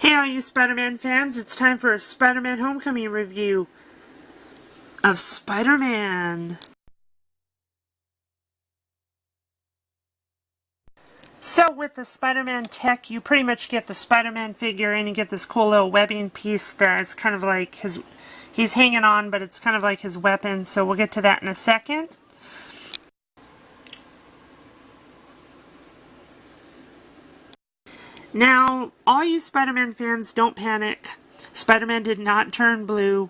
Hey all you Spider-Man fans, it's time for a Spider-Man Homecoming review of Spider-Man. So with the Spider-Man tech, you pretty much get the Spider-Man figure and you get this cool little webbing piece that's kind of like he's hanging on, but it's kind of like his weapon, so we'll get to that in a second. Now, all you Spider-Man fans, don't panic. Spider-Man did not turn blue.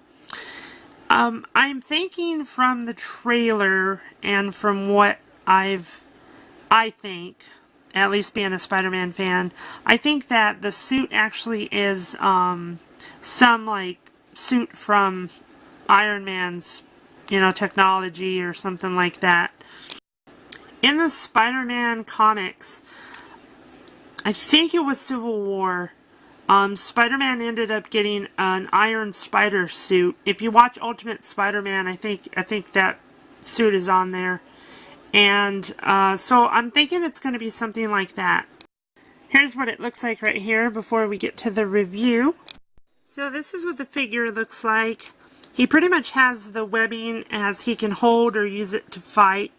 I'm thinking from the trailer and from what I think, at least being a Spider-Man fan, I think that the suit actually is some like suit from Iron Man's, technology or something like that. In the Spider-Man comics, I think it was Civil War, Spider-Man ended up getting an Iron Spider suit. If you watch Ultimate Spider-Man, I think that suit is on there. And so I'm thinking it's going to be something like that. Here's what it looks like right here before we get to the review. So this is what the figure looks like. He pretty much has the webbing as he can hold or use it to fight.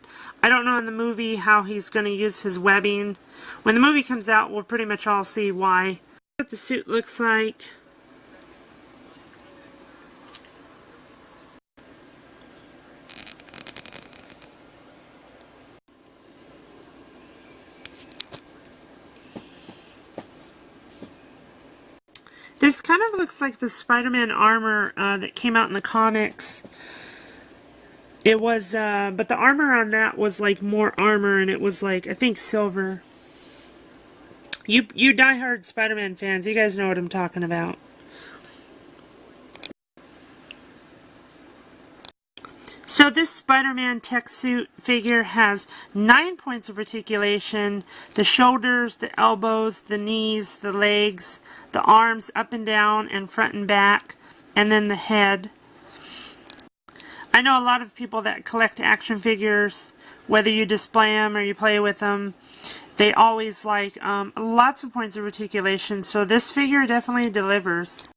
I don't know in the movie how he's going to use his webbing. When the movie comes out, we'll pretty much all see why. What the suit looks like. This kind of looks like the Spider-Man armor that came out in the comics. It was, but the armor on that was like more armor, and it was like, I think, silver. You diehard Spider-Man fans, you guys know what I'm talking about. So this Spider-Man tech suit figure has 9 points of articulation: the shoulders, the elbows, the knees, the legs, the arms up and down and front and back, and then the head. I know a lot of people that collect action figures, whether you display them or you play with them, they always like lots of points of articulation, so this figure definitely delivers.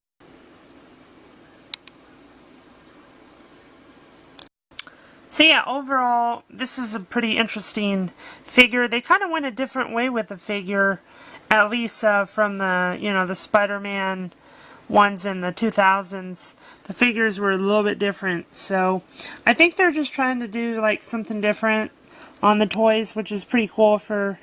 So yeah, overall, this is a pretty interesting figure. They kind of went a different way with the figure, at least from the, the Spider-Man ones in the 2000s. The figures were a little bit different, so I think they're just trying to do like something different on the toys, which is pretty cool for,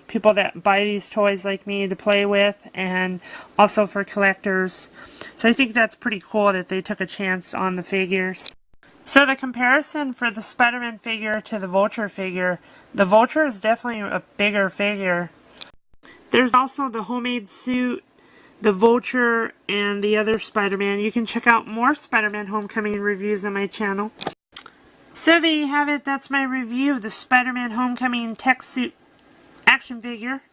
people that buy these toys like me to play with, and also for collectors. So I think that's pretty cool that they took a chance on the figures. So the comparison for the Spider-Man figure to the Vulture figure, the Vulture is definitely a bigger figure. There's also the homemade suit, the Vulture, and the other Spider-Man. You can check out more Spider-Man Homecoming reviews on my channel. So there you have it. That's my review of the Spider-Man Homecoming tech suit action figure.